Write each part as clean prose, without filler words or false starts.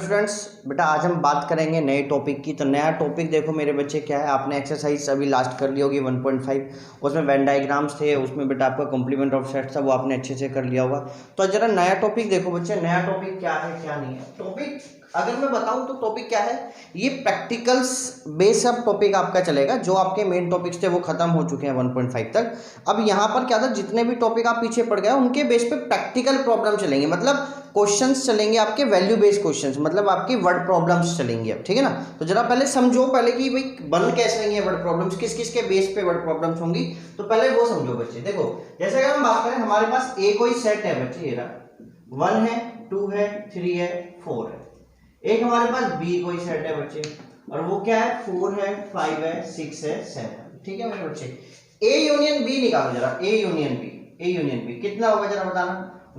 Students, बेटा आज हम बात करेंगे नए टॉपिक की। तो नया टॉपिक देखो मेरे बच्चे क्या है, आपने एक्सरसाइज अभी लास्ट कर ली होगी 1.5, उसमें वेन डायग्राम्स थे, उसमें बेटा आपका कॉम्प्लीमेंट ऑफ सेट था, वो आपने अच्छे से कर लिया होगा। तो जरा नया टॉपिक देखो बच्चे, नया टॉपिक क्या है क्या नहीं है। टॉपिक अगर मैं बताऊं तो टॉपिक क्या है, ये प्रैक्टिकल्स बेस अब टॉपिक आपका चलेगा। जो आपके मेन टॉपिक्स थे वो खत्म हो चुके हैं 1.5 तक। अब यहाँ पर क्या था, जितने भी टॉपिक आप पीछे पड़ गए उनके बेस पे प्रैक्टिकल प्रॉब्लम चलेंगे, मतलब क्वेश्चंस चलेंगे आपके वैल्यू बेस्ड क्वेश्चंस, मतलब आपकी वर्ड प्रॉब्लम्स चलेंगे अब, ठीक है ना। तो जरा पहले समझो पहले कि भाई बन कैसे रही है वर्ड प्रॉब्लम्स, किस किस के बेस पे वर्ड प्रॉब्लम्स होंगी, तो पहले वो समझो बच्चे। देखो जैसे अगर हम बात करें, हमारे पास ए कोई सेट है बच्चे, ये रहा 1 है 2 है 3 है 4 है। एक हमारे पास बी कोई सेट है बच्चे, और वो क्या है 4 है 5 है 6 है 7, ठीक है मेरे बच्चे। ए यूनियन बी निकालो जरा, A union B, A union B कितना होगा जरा बताना।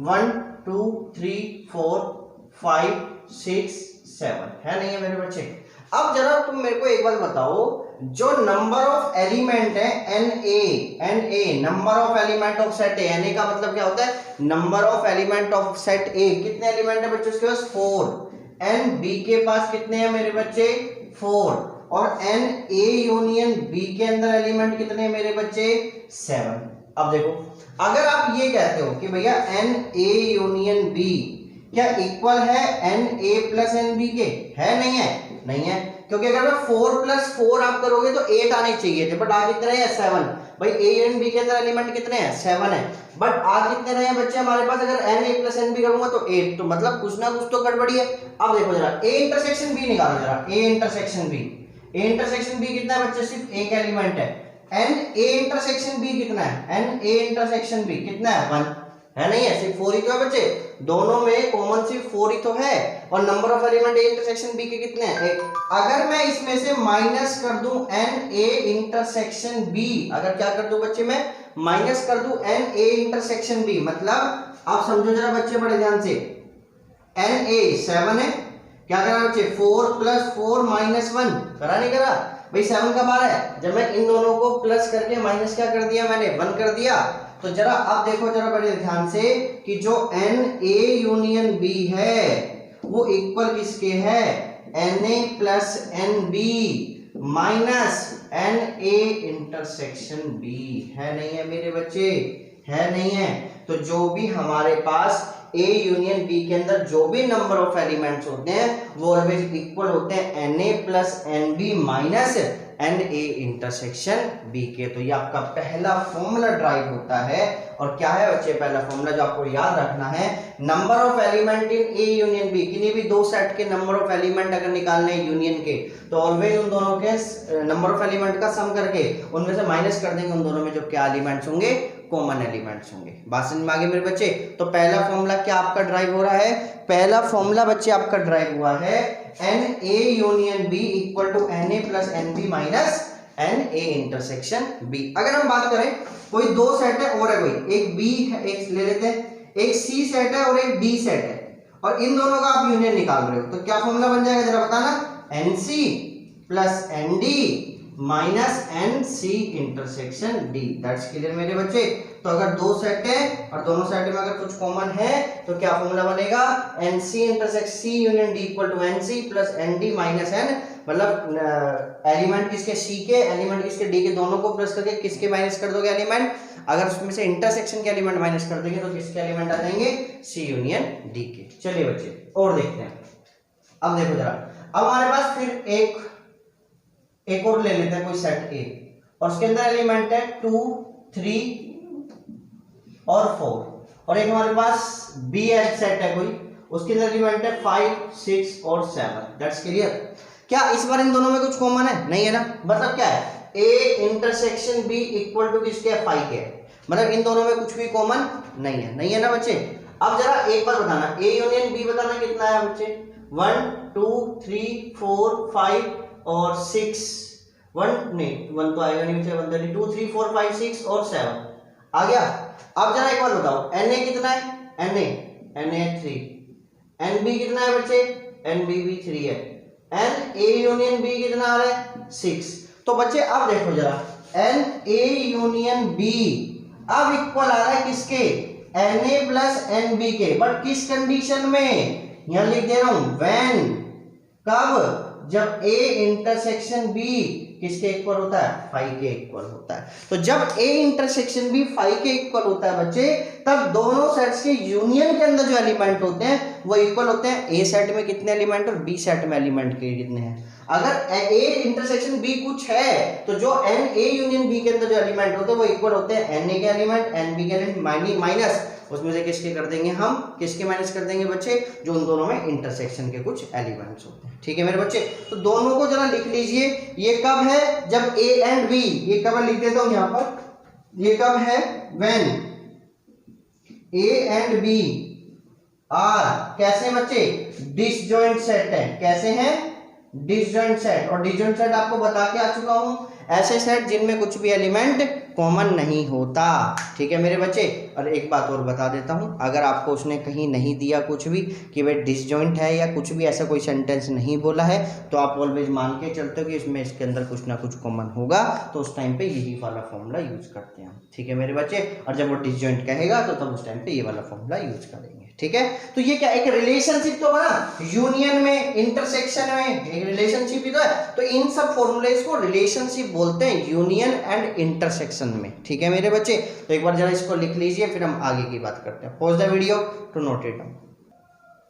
1 2 3 4 5 6 7 है नहीं है मेरे बच्चे। अब जरा तुम मेरे को एक बात बताओ, जो नंबर ऑफ एलिमेंट है n A number of element of set A, n A का मतलब क्या होता है, number of element of set A. कितने एलिमेंट है बच्चे उसके पास 4, एन बी के पास कितने हैं मेरे बच्चे 4, और एन ए यूनियन बी के अंदर एलिमेंट कितने हैं मेरे बच्चे 7। अब देखो अगर आप ये कहते हो कि भैया एन ए यूनियन बी क्या इक्वल है n A plus n B के, है नहीं है, नहीं है, क्योंकि अगर मैं 4 + 4 आप करोगे तो 8 आने चाहिए थे, बट आ कितने हैं 7। भाई ए एंड बी के अंदर एलिमेंट कितने हैं 7 है, बट आ कितने रहे हैं बच्चे हमारे पास, अगर n A plus n B करूंगा तो 8, तो मतलब कुछ ना कुछ तो गड़बड़ी है। अब देखो जरा ए इंटरसेक्शन बी निकालो जरा, A intersection B, A intersection B कितना है बच्चे, सिर्फ एक एलिमेंट है। एन ए इंटरसेक्शन बी कितना है, एन ए इंटरसेक्शन बी कितना है 1, है नहीं है, सिर्फ 4 ही तो है बच्चे, दोनों में कॉमन सिर्फ 4 ही तो है। और number of element A intersection B के कितने हैं 1। अगर मैं इसमें से माइनस कर दूं एन ए इंटरसेक्शन बी, अगर क्या कर दूं बच्चे मैं माइनस कर दूं एन ए इंटरसेक्शन बी, मतलब आप समझो जरा बच्चे बड़े ध्यान से, एन ए 7 है, क्या करा बच्चे 4 + 4 - 1 करा नहीं करा भाई 7 का 12 है। जब मैं इन दोनों को प्लस करके माइनस क्या कर दिया मैंने 1 कर दिया। तो जरा अब देखो जरा बड़े ध्यान से कि जो एन ए यूनियन बी है वो इक्वल किसके है, n A plus n B minus N A intersection B, है नहीं है मेरे बच्चे, है नहीं है। तो जो भी हमारे पास ए यूनियन बी के अंदर जो भी नंबर ऑफ एलिमेंट्स होते हैं वो ऑलवेज इक्वल होते हैं n A plus n B minus N A intersection B के। तो ये आपका पहला फॉर्मूला ड्राइव होता है। और क्या है बच्चे पहला फॉर्मूला जो आपको याद रखना है, number of element in A union B, किन्हीं भी दो सेट के नंबर ऑफ एलिमेंट अगर निकालने हैं यूनियन के, तो ऑलवेज उन दोनों के नंबर ऑफ एलिमेंट का सम करके उनमें से माइनस कर देंगे उन दोनों में जो क्या एलिमेंट्स होंगे, कॉमन एलिमेंट्स होंगे। बात समझ में आ गई मेरे बच्चे। तो पहला फॉर्मूला क्या आपका ड्राइव हो रहा है, पहला फॉर्मूला बच्चे आपका ड्राइव हुआ है n A union B equal to n A plus n B minus N A intersection B. अगर हम बात करें कोई दो सेट है और है, कोई एक बी है, एक ले लेते हैं, एक सी सेट है और एक डी सेट है, और इन दोनों का आप यूनियन निकाल रहे हो, तो क्या फॉर्मूला बन जाएगा जरा बताना, n C plus n D minus n C intersection D. That's clear मेरे बच्चे। तो अगर दो सेट है और दोनों सेट में अगर कुछ कॉमन है तो क्या फॉर्मूला बनेगा, n C intersection C union D equal to n C plus n D minus n, मतलब एलिमेंट किसके सी के, एलिमेंट किसके डी के, दोनों को प्लस करके किसके माइनस कर दोगे एलिमेंट, अगर उसमें से इंटरसेक्शन के एलिमेंट माइनस कर देंगे तो किसके एलिमेंट आ जाएंगे, सी यूनियन डी के। चलिए बच्चे और देखते हैं। अब देखो जरा, अब हमारे पास फिर एक और ले लेते हैं कोई सेट ए, और उसके अंदर एलिमेंट है 2 3 और 4, और एक हमारे पास बी सेट है कोई, उसके अंदर एलिमेंट है 5 6 और 7। That's clear. क्या इस बार इन दोनों में कुछ कॉमन है, नहीं है ना, मतलब क्या है, A intersection B equal to किसके है 5 के, मतलब इन दोनों में कुछ भी कॉमन नहीं है, नहीं है ना बच्चे। अब जरा एक बार बताना, ए यूनियन बी बताना कितना है बच्चे, 1 2 3 4 5 और 6, 1 नहीं 1 तो आएगा नहीं, 1 2 3 4 5 6 और 7 आ गया। अब जरा एक बार बताओ एन ए कितना है, एन ए 3, एन बी कितना है बच्चे, एन बी भी 3 है, एन ए यूनियन बी कितना आ रहा है 6। तो बच्चे अब देखो जरा, एन ए यूनियन बी अब इक्वल आ रहा है किसके, n A plus n B के, बट किस कंडीशन में, यहां लिख दे रहा हूं, व्हेन कब? जब A इंटरसेक्शन B किसके इक्वल होता है? फाई के इक्वल होता है। तो जब A इंटरसेक्शन B फाई के इक्वल होता है बच्चे, तब दोनों सेट्स के यूनियन के अंदर जो एलिमेंट होते हैं वो इक्वल होते हैं। A सेट में कितने एलिमेंट और B सेट में एलिमेंट के कितने हैं। अगर A इंटरसेक्शन B कुछ है तो जो NA यूनियन B के अंदर जो एलिमेंट होते हैं वो इक्वल होते हैं NA के एलिमेंट NB के एलिमेंट माइनस उसमें से किसके कर देंगे हम? किसके माइनस कर देंगे बच्चे? जो उन दोनों में इंटरसेक्शन के कुछ एलिमेंट्स होते हैं। ठीक है मेरे बच्चे, तो दोनों को जरा लिख लीजिए। ये कब है? जब A एंड B, ये कब लिख देता हूं यहां पर, ये कब है? When A and B are कैसे बच्चे? डिसजॉइंट सेट है। कैसे हैं? Disjoint set. और डिसजॉइंट सेट आपको बता के आ चुका हूं, ऐसे सेट जिनमें कुछ भी एलिमेंट कॉमन नहीं होता। ठीक है मेरे बच्चे, और एक बात और बता देता हूं, अगर आपको उसने कहीं नहीं दिया कुछ भी कि भाई डिसजॉइंट है या कुछ भी ऐसा कोई सेंटेंस नहीं बोला है, तो आप ऑलवेज मान के चलते हो कि इसमें इसके अंदर कुछ ना कुछ कॉमन होगा, तो उस टाइम पे यही वाला फॉर्मूला यूज करते हैं। ठीक है मेरे बच्चे, और जब वो डिसजॉइंट कहेगा तो तब उस टाइम पे ये वाला फॉर्मूला यूज करेंगे। ठीक है, तो ये क्या एक रिलेशनशिप तो बना, यूनियन में इंटरसेक्शन में एक रिलेशनशिप ही तो है, तो इन सब फॉर्मूलेज को रिलेशनशिप बोलते हैं, यूनियन एंड इंटरसेक्शन में। ठीक है मेरे बच्चे, तो एक बार जरा इसको लिख लीजिए, फिर हम आगे की बात करते हैं। Pause the video to note it down.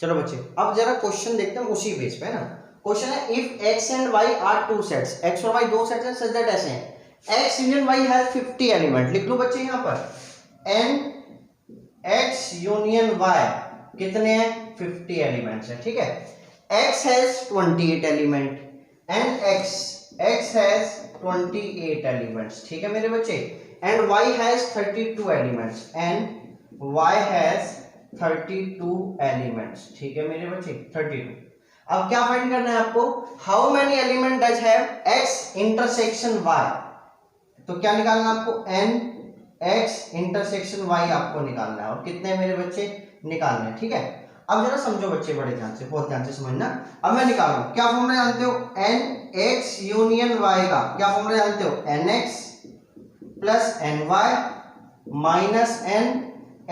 चलो बच्चे, अब जरा क्वेश्चन देखते हैं उसी बेस पे ना। क्वेश्चन है if x and y are two sets, x और y दो सेट्स हैं, सच दैट ऐसे हैं x union y has 50 element. लिख लो बच्चे यहां पर n x यूनियन y कितने हैं? 50 एलिमेंट्स है। ठीक है, x has 28 element and x has 28 elements. ठीक है मेरे बच्चे, and y has 32 elements and y has 32 elements. ठीक है मेरे बच्चे, 32। अब क्या फाइंड करना है आपको? How many element does have x intersection y। तो क्या निकालना है आपको? n x इंटरसेक्शन y आपको निकालना है, और कितने मेरे बच्चे निकालने हैं। ठीक है, अब जरा समझो बच्चे बड़े ध्यान से, बहुत ध्यान से समझना। अब मैं निकाल रहा हूं, क्या फॉर्मूला जानते हो? n x यूनियन y का क्या फॉर्मूला जानते हो? n x plus n y minus n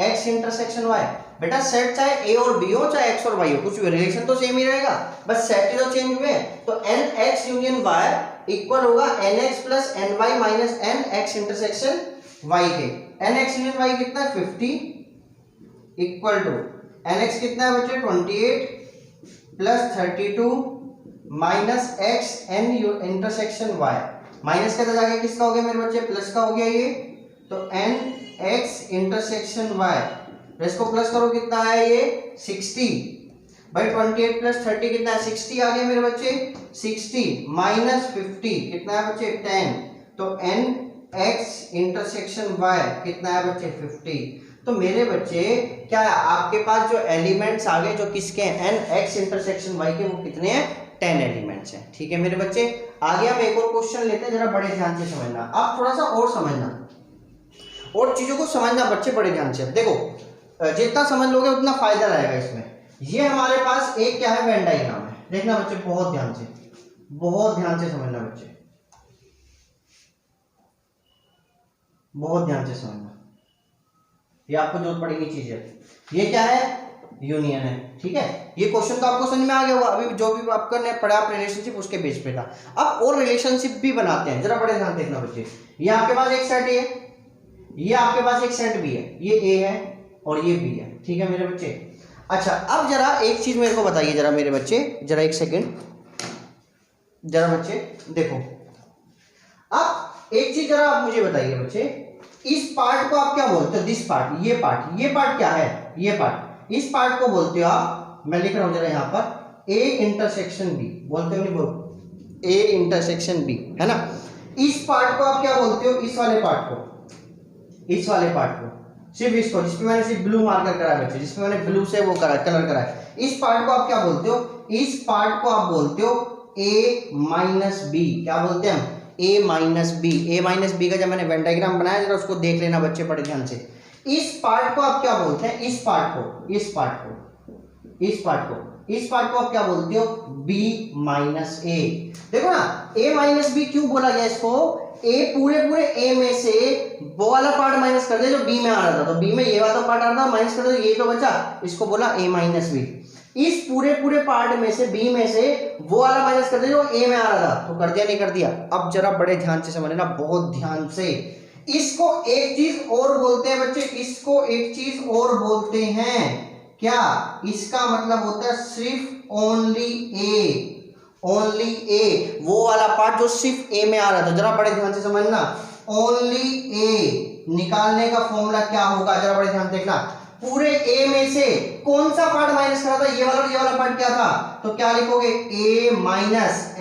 x intersection y। बेटा सेट चाहे a और b हो चाहे x और y हो, कुछ भी रिलेशन तो सेम ही रहेगा, बस सेट ही तो चेंज हुए। तो n x union y equal होगा n x plus n y minus n x intersection y के। n x यूनियन y कितना है? 50 इक्वल टू n x कितना है बच्चे? 28 plus 32 minus x n intersection y। Minus का तो जाके किसका हो गया मेरे बच्चे? प्लस का हो गया ये। तो n x इंटरसेक्शन y, इसको प्लस करो कितना है ये? 60। भाई 28 प्लस 30 कितना है? 60 आ गया मेरे बच्चे। 60 माइनस 50 कितना है बच्चे? 10। तो n x इंटरसेक्शन y कितना है बच्चे? 50। तो मेरे बच्चे क्या है, आपके पास जो एलिमेंट्स आ गए जो किसके हैं? n x इंटरसेक्शन y के, वो कितने हैं? 10 एलिमेंट्स हैं। ठीक है मेरे बच्चे, आगे हम एक और क्वेश्चन लेते हैं, जरा बड़े ध्यान से समझना। आप थोड़ा सा और समझना और चीजों को समझना बच्चे बड़े ध्यान से। देखो जितना समझ लोगे उतना फायदा रहेगा इसमें। ये हमारे पास एक क्या है? वेन डायग्राम है। देखना बच्चे बहुत ध्यान से, बहुत ध्यान से समझना बच्चे, बहुत ध्यान से समझना, ये आपको जरूरत पड़ेगी चीजें। ये क्या है? यूनियन है। ठीक है, ये क्वेश्चन तो आपको समझ में आ गया होगा, अभी जो भी आपका ने पढ़ा रिलेशनशिप उसके बेस पे था। अब और रिलेशनशिप भी बनाते हैं, जरा बड़े ध्यान देखना बच्चे। ये आपके पास एक सेट है, ये आपके पास एक सेट भी है, ये ए है और ये बी है। ठीक है मेरे बच्चे, अच्छा अब जरा एक चीज मेरे को बताइए जरा मेरे बच्चे, जरा एक सेकेंड, जरा बच्चे देखो, अब एक चीज जरा आप मुझे बताइए बच्चे, इस पार्ट को आप क्या बोलते हो? दिस पार्ट, ये पार्ट क्या है? ये पार्ट, इस पार्ट को बोलते हो आप, मैं लिख रहा हूं जरा यहां पर, ए इंटरसेक्शन बी बोलते हो, नहीं बोलते? ए इंटरसेक्शन बी है ना। इस पार्ट को आप क्या बोलते हो? इस वाले पार्ट को, इस वाले पार्ट को, सिर्फ इसको, जिसपे मैंने सिर्फ ब्लू मार्कर करा है बच्चे, जिसपे मैंने ब्लू से वो करा कलर करा है, इस पार्ट को आप क्या बोलते हो? इस पार्ट को आप बोलते हो ए माइनस बी। क्या बोलते हैं हम? ए माइनस बी। ए माइनस बी का जब मैंने वेन डायग्राम बनाया जरा उसको देख लेना बच्चे बड़े ध्यान से। इस पार्ट को आप क्या बोलते हैं? इस पार्ट को, इस पार्ट को, इस पार्ट को, इस पार्ट को आप क्या बोलते हो? बी माइनस ए। देखो ना, ए माइनस बी क्यों बोला गया इसको? ए पूरे ए में से वो वाला पार्ट माइनस कर दे जो बी में आ रहा था, तो बी में ये वाला पार्ट आ रहा था, माइनस कर दो, ये तो बचा, इसको बोला ए माइनस बी। इस पूरे पूरे पार्ट में से बी में से वो वाला माइनस कर दिया जो ए में आ रहा था, तो कर दिया नहीं कर दिया। अब जरा बड़े ध्यान से समझना, बहुत ध्यान से। इसको एक चीज और बोलते हैं बच्चे, इसको एक चीज और बोलते हैं क्या, इसका मतलब होता है सिर्फ ओनली ए, ओनली ए, वो वाला पार्ट जो सिर्फ ए में आ रहा था। जरा बड़े ध्यान से समझना, ओनली ए निकालने का फॉर्मूला क्या होगा, जरा बड़े ध्यान देखना। पूरे ए में से कौन सा पार्ट माइनस करा था, ये वाला पार्ट क्या था, तो क्या लिखोगे, A minus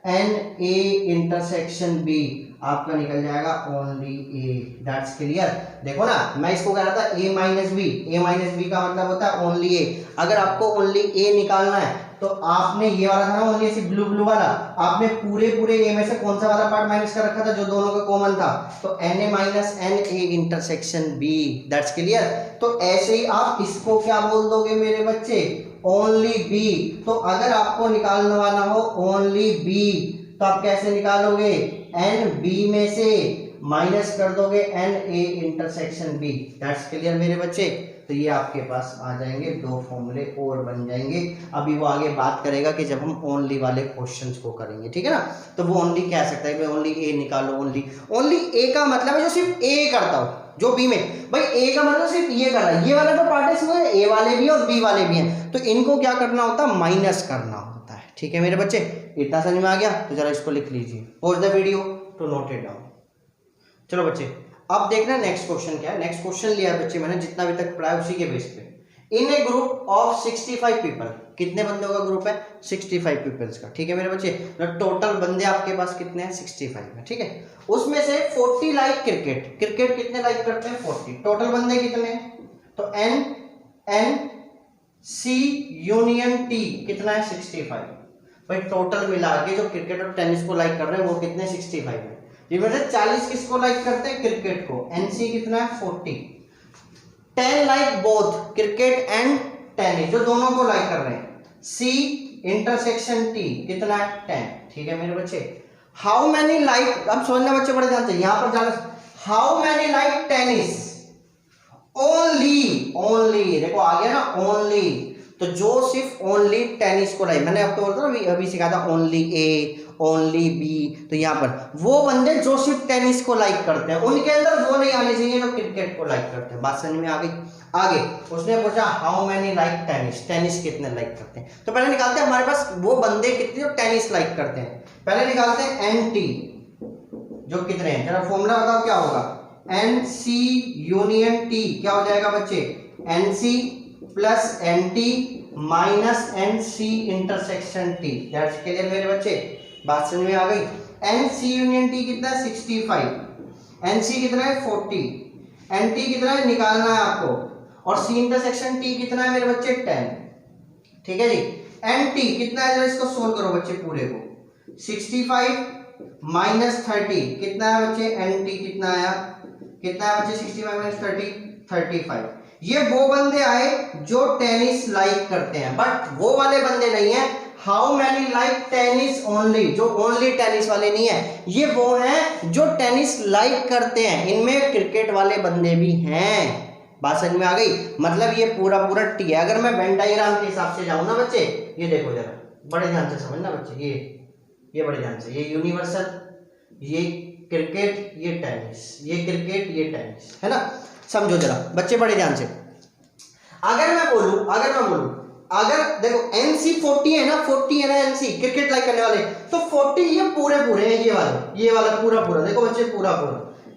N A intersection B, आपका निकल जाएगा ओनली ए। That's clear. देखो ना, मैं इसको कह रहा था ए माइनस बी का मतलब होता है ओनली ए। अगर आपको ओनली ए निकालना है तो आपने ये वाला था ना ओनली ए, ब्लू वाला, आपने पूरे ए में से कौन सा वाला पार्ट माइनस कर रखा था जो दोनों का कॉमन था, तो n A minus N A intersection B. That's clear. तो ऐसे ही आप इसको क्या बोल दोगे मेरे बच्चे, ओनली बी। तो अगर आपको निकालने वाला हो ओनली बी, तो आप कैसे निकालोगे, एन बी में से माइनस कर दोगे n A intersection B. That's clear मेरे बच्चे। तो ये आपके पास आ जाएंगे, दो फॉर्मूले और बन जाएंगे। अभी वो आगे बात करेगा कि जब हम ओनली वाले क्वेश्चंस को करेंगे, ठीक है ना, तो वो ओनली कह सकता है कि ओनली ए निकालो। ओनली ए का मतलब है जो सिर्फ ए करता हो, जो बी में, भाई ए का मतलब सिर्फ ये कर रहा है, ये वाला जो पार्ट है इसमें ए वाले भी और बी वाले भी हैं, तो इनको क्या करना होता है, माइनस करना होता है। ठीक है मेरे बच्चे, इतना समझ में आ गया, तो जरा इसको लिख लीजिए, pause the video to note it down. चलो बच्चे, अब देखना नेक्स्ट क्वेश्चन क्या है। नेक्स्ट क्वेश्चन लिया है बच्चे मैंने, जितना अभी तक पढ़ाया उसी के बेस पे। इन ए ग्रुप ऑफ 65 पीपल, कितने बंदों का ग्रुप है, 65 पीपल्स का। ठीक है मेरे बच्चे, टोटल बंदे आपके पास कितने हैं, 65 है। ठीक है, उसमें से 40 लाइक क्रिकेट, क्रिकेट कितने लाइक करते हैं, 40। टोटल बंदे कितने हैं, तो एन सी यूनियन टी कितना है, 65। भाई टोटल मिला के जो क्रिकेट और टेनिस को लाइक कर रहे हैं वो कितने, 65 है। ये मेरे 40 किसको लाइक करते हैं, क्रिकेट को, एनसी कितना है, 40। 10 like both cricket and tennis, जो दोनों को लाइक कर रहे हैं, सी इंटरसेक्शन टी कितना है, 10। ठीक है मेरे बच्चे, हाउ मैनी लाइक, अब समझना बच्चे बड़े ध्यान से, यहां पर जाना, how many like tennis, only देखो आ गया ना, ओनली, तो जो सिर्फ ओनली टेनिस को लाइक, मैंने आपको बोलता ना अभी सिखाया था ओनली ए ओनली बी, तो यहाँ पर वो बंदे जो सिर्फ टेनिस को लाइक करते हैं उनके अंदर वो नहीं आने चाहिए जो क्रिकेट को लाइक करते हैं। बात समझ में आ गई। आगे उसने पूछा how many like tennis, tennis कितने लाइक करते हैं, तो पहले निकालते हैं हमारे पास वो बंदे कितने जो टेनिस लाइक करते हैं। पहले निकालते हैं एन टी, जो कितने हैं, जरा फॉर्मूला बताओ क्या होगा, एन सी यूनियन टी क्या हो जाएगा बच्चे, n C plus n T minus n C intersection T. That's clear मेरे बच्चे, बात समझ में आ गई। एन सी यूनियन टी कितना है, 65, एन सी कितना है, 40, एन टी कितना है निकालना है आपको, और सी इंटरसेक्शन टी कितना है मेरे बच्चे, 10। ठीक है जी, एन टी कितना है, जरा इसको सोल्व करो बच्चे पूरे को, 65 माइनस 30 कितना है बच्चे, एन टी कितना आया, कितना है बच्चे, 65 माइनस 30, 35। ये वो बंदे आए जो टेनिस लाइक करते हैं, बट वो वाले बंदे नहीं है how many like tennis only, जो ओनली टेनिस वाले नहीं है, ये वो हैं जो टेनिस लाइक करते हैं, इनमें क्रिकेट वाले बंदे भी हैं। बात समझ में आ गई, मतलब ये पूरा टी है। अगर मैं वेन डायग्राम के हिसाब से जाऊं ना बच्चे, ये देखो जरा बड़े ध्यान से समझना बच्चे, ये बड़े ध्यान से, ये यूनिवर्सल, ये क्रिकेट, ये टेनिस, ये क्रिकेट, ये टेनिस, है ना, समझो जरा बच्चे बड़े ध्यान से। अगर मैं बोलूं अगर देखो एनसी 40 है ना, 40 है ना एनसी, क्रिकेट लाइक करने वाले, तो 40 ये पूरे हैं, ये वाला पूरा देखो बच्चे, पूरा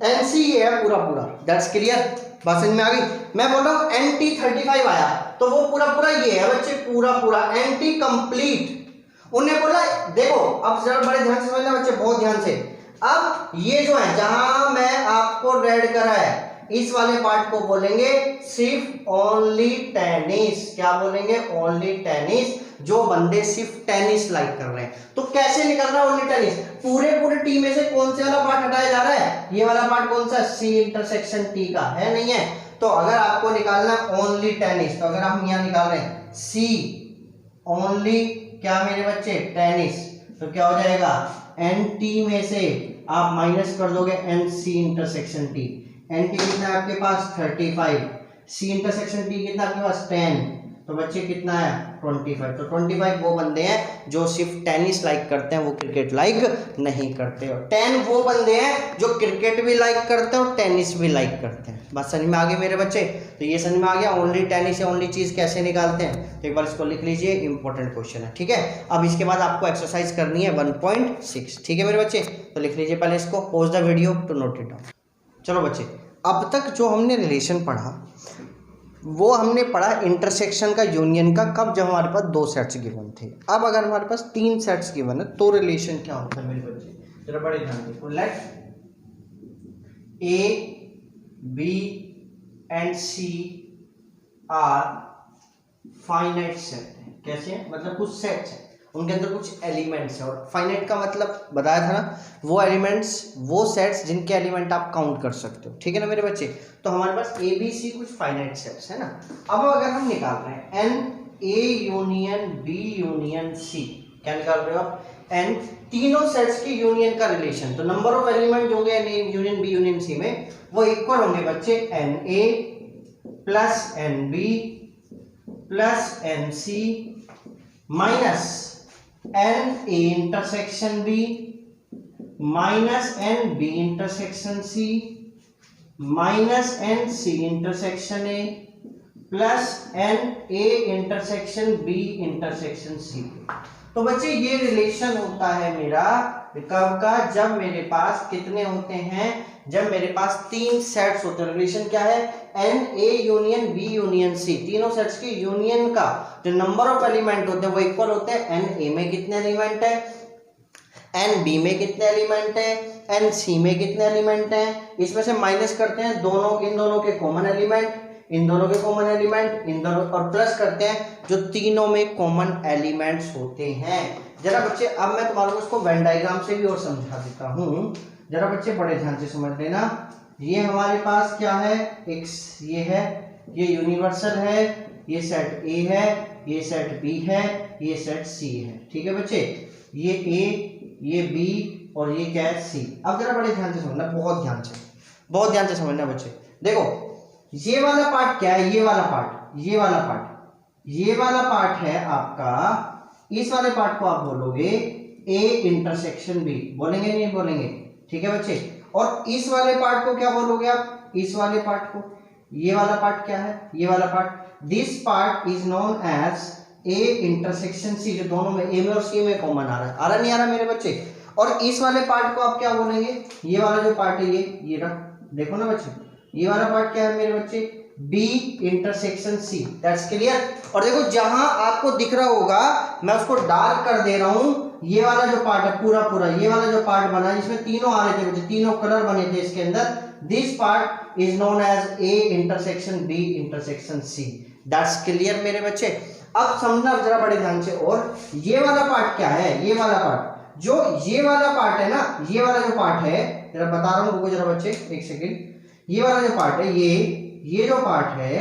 एनसी ये है पूरा। दैट्स क्लियर, बात समझ में आ गई। मैं बोल रहा हूँ एनटी 35 आया, तो वो पूरा ये है बच्चे, पूरा एनटी कंप्लीट। उन्हें बोला देखो, अब जरा बड़े ध्यान से समझना बच्चे, बहुत ध्यान से। अब ये जो है, जहां मैं आपको रेड करा है, इस वाले पार्ट को बोलेंगे सिर्फ ओनली टेनिस। क्या बोलेंगे, ओनली टेनिस, जो बंदे सिर्फ टेनिस लाइक कर रहे हैं। तो कैसे निकल रहा है ओनली टेनिस, पूरे टी में से कौन से वाला पार्ट हटाया जा रहा है, ये वाला पार्ट कौन सा, सी इंटरसेक्शन टी का है, नहीं है। तो अगर आपको निकालना ओनली टेनिस, तो अगर हम यहाँ निकाल रहे हैं सी ओनली क्या मेरे बच्चे, टेनिस, तो क्या हो जाएगा, एन टी में से आप माइनस कर दोगे n C intersection T. N T कितना है आपके पास, 35, सी इंटरसेक्शन टी कितना आपके पास, 10, तो बच्चे कितना है 25। तो 25 वो बंदे हैं जो सिर्फ टेनिस लाइक करते हैं, वो क्रिकेट लाइक नहीं करते। और 10 वो बंदे हैं जो क्रिकेट भी लाइक करते हैं और टेनिस भी लाइक करते हैं। बात समझ में आ गई मेरे बच्चे? तो ये समझ में आ गया ओनली टेनिस या ओनली चीज़ कैसे निकालते हैं। तो एक बार इसको लिख लीजिए, इंपॉर्टेंट क्वेश्चन है, ठीक है। अब इसके बाद आपको एक्सरसाइज करनी है 1.6, ठीक है मेरे बच्चे। तो लिख लीजिए पहले इसको, pause the video to note it down. चलो बच्चे, अब तक जो हमने रिलेशन पढ़ा वो हमने पढ़ा इंटरसेक्शन का, यूनियन का, कब? जब हमारे पास 2 सेट्स गिवन थे। अब अगर हमारे पास 3 सेट्स गिवन है तो रिलेशन क्या होता है मेरे बच्चे? जरा बड़े ध्यान देखो। Let A B and C are finite set है। कैसे है? मतलब कुछ सेट्स है, उनके अंदर कुछ एलिमेंट्स है। और फाइनाइट का मतलब बताया था ना, वो एलिमेंट्स, वो सेट्स जिनके एलिमेंट आप काउंट कर सकते हो, ठीक है ना मेरे बच्चे। तो हमारे पास ए बी सी कुछ फाइनाइट सेट्स है ना। अब अगर हम निकाल रहे हैं n A union B union C, क्या निकाल रहे हो आप? एन तीनों सेट्स के यूनियन का रिलेशन। तो नंबर ऑफ एलिमेंट होंगे n A union B union C में, वो इक्वल होंगे बच्चे n A plus n B plus n C minus N A intersection B minus n B intersection C minus n C intersection A plus n A intersection B intersection C. तो बच्चे ये relation होता है मेरा कब का? जब मेरे पास कितने होते हैं? जब मेरे पास 3 सेट्स होते हैं। रिलेशन क्या है? N A union B union C, तीनों सेट्स के यूनियन का जो नंबर ऑफ एलिमेंट होते हैं वो इक्वल होते हैं। एन ए में कितने एलिमेंट है, एन बी में कितने एलिमेंट है, एन सी में कितने एलिमेंट हैं। इसमें से माइनस करते हैं दोनों, इन दोनों के कॉमन एलिमेंट, इन दोनों के कॉमन एलिमेंट, इन दोनों, और प्लस करते हैं जो तीनों में कॉमन एलिमेंट्स होते हैं। जरा बच्चे अब मैं तुम्हारे को इसको वेन डायग्राम से भी और समझा देता हूँ, जरा बच्चे बड़े ध्यान से समझ लेना। ये हमारे पास क्या है? एक्स, ये है, ये यूनिवर्सल है, ये सेट ए है, ये सेट बी है, ये सेट सी है, ठीक है बच्चे। ये ए, ये बी और ये क्या है? सी। अब जरा बड़े ध्यान से समझना, बहुत ध्यान से, बहुत ध्यान से समझना बच्चे। देखो ये वाला पार्ट क्या है? ये वाला पार्ट, ये वाला पार्ट, ये वाला पार्ट है आपका। इस वाले पार्ट को आप बोलोगे ए इंटरसेक्शन बी, बोलेंगे नहीं बोलेंगे? ठीक है बच्चे। और इस वाले पार्ट को क्या बोलोगे आप? इस वाले पार्ट को, ये वाला पार्ट क्या है? ये वाला part, this part is known as A intersection C, जो दोनों में ए में और सी में कॉमन आ रहा है। आ रहा नहीं आ रहा मेरे बच्चे? और इस वाले पार्ट को आप क्या बोलेंगे? ये वाला जो पार्ट है ये रहा, देखो ना बच्चे, ये वाला पार्ट क्या है मेरे बच्चे? B intersection C. That's clear. और देखो जहां आपको दिख रहा होगा मैं उसको डार्क कर दे रहा हूं, ये वाला जो पार्ट है पूरा पूरा, ये वाला जो पार्ट बना है जिसमें तीनों आ रहे थे बच्चे, तीनों कलर बने थे इसके अंदर, this part is known as A intersection B intersection C. That's clear मेरे बच्चे। अब समझना जरा बड़े ध्यान से। और ये वाला पार्ट क्या है? ये वाला पार्ट, जो ये वाला पार्ट है ना, ये वाला जो पार्ट है, जरा बता रहा हूं, रुको जरा बच्चे एक सेकेंड। ये वाला जो पार्ट है, ये जो पार्ट है,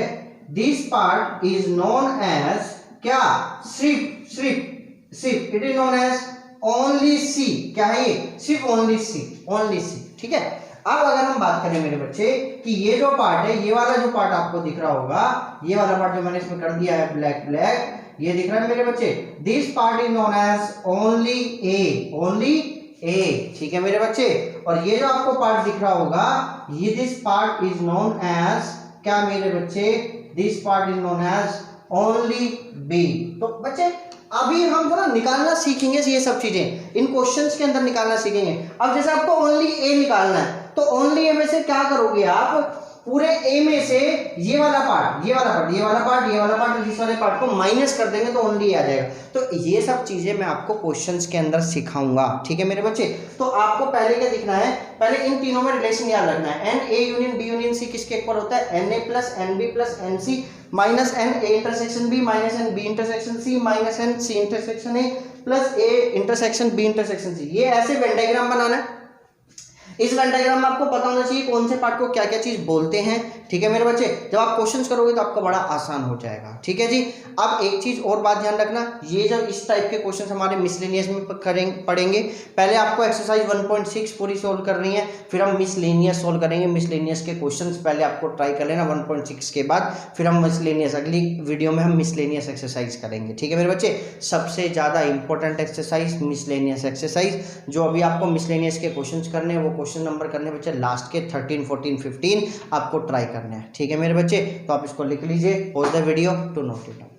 this part is known as क्या? सिर्फ it is known as only C. क्या है ये? सिर्फ ओनली सी, ओनली सी, ठीक है। अब अगर हम बात करें मेरे बच्चे कि ये जो पार्ट है, ये वाला जो पार्ट आपको दिख रहा होगा, ये वाला पार्ट जो मैंने इसमें कर दिया है ब्लैक ब्लैक, ये दिख रहा है मेरे बच्चे, this part is known as only A, only A, ठीक है मेरे बच्चे। और ये जो आपको पार्ट दिख रहा होगा, ये this part is known as क्या मेरे बच्चे? This part is known as only B. तो बच्चे अभी हम थोड़ा निकालना सीखेंगे ये सब चीजें, इन क्वेश्चंस के अंदर निकालना सीखेंगे। अब जैसे आपको ओनली ए निकालना है, तो ओनली ए में से क्या करोगे आप? पूरे ए में से ये वाला पार्ट, ये वाला पार्ट, ये वाला पार्ट, ये वाला पार्ट, इस वाले पार्ट को माइनस कर देंगे तो ओनली आ जाएगा। तो ये सब चीजें मैं आपको क्वेश्चंस के अंदर सिखाऊंगा, ठीक है मेरे बच्चे। तो आपको पहले क्या दिखना है? पहले इन तीनों में रिलेशन याद रखना है। N A union B union C किसके इक्वल होता है? N A plus n B plus n C minus N A intersection B minus n B intersection C minus n C intersection A plus A intersection B intersection C. ये ऐसे Venn diagram बनाना है। इस Venn diagram में आपको पता होना चाहिए कौन से पार्ट को क्या क्या चीज बोलते हैं। ठीक है मेरे बच्चे, जब आप क्वेश्चंस करोगे तो आपका बड़ा आसान हो जाएगा। ठीक है जी। अब एक चीज और बात ध्यान रखना, ये जब इस टाइप के क्वेश्चंस हमारे मिसलेनियस में पढ़ेंगे, पहले आपको एक्सरसाइज 1.6 पूरी सोल्व करनी है, फिर हम मिसलेनियस सोल्व करेंगे। मिसलेनियस के क्वेश्चंस पहले आपको ट्राई कर लेना 1.6 के बाद, फिर हम मिसलेनियस अगली वीडियो में हम मिसलेनियस एक्सरसाइज करेंगे। ठीक है मेरे बच्चे, सबसे ज्यादा इंपॉर्टेंट एक्सरसाइज मिसलेनियस एक्सरसाइज, जो अभी आपको मिसलेनियस के क्वेश्चंस करने हैं वो क्वेश्चन नंबर करने बच्चे लास्ट के 13, 14, 15 आपको ट्राई करना है। ठीक है मेरे बच्चे, तो आप इसको लिख लीजिए, pause the video to note it down.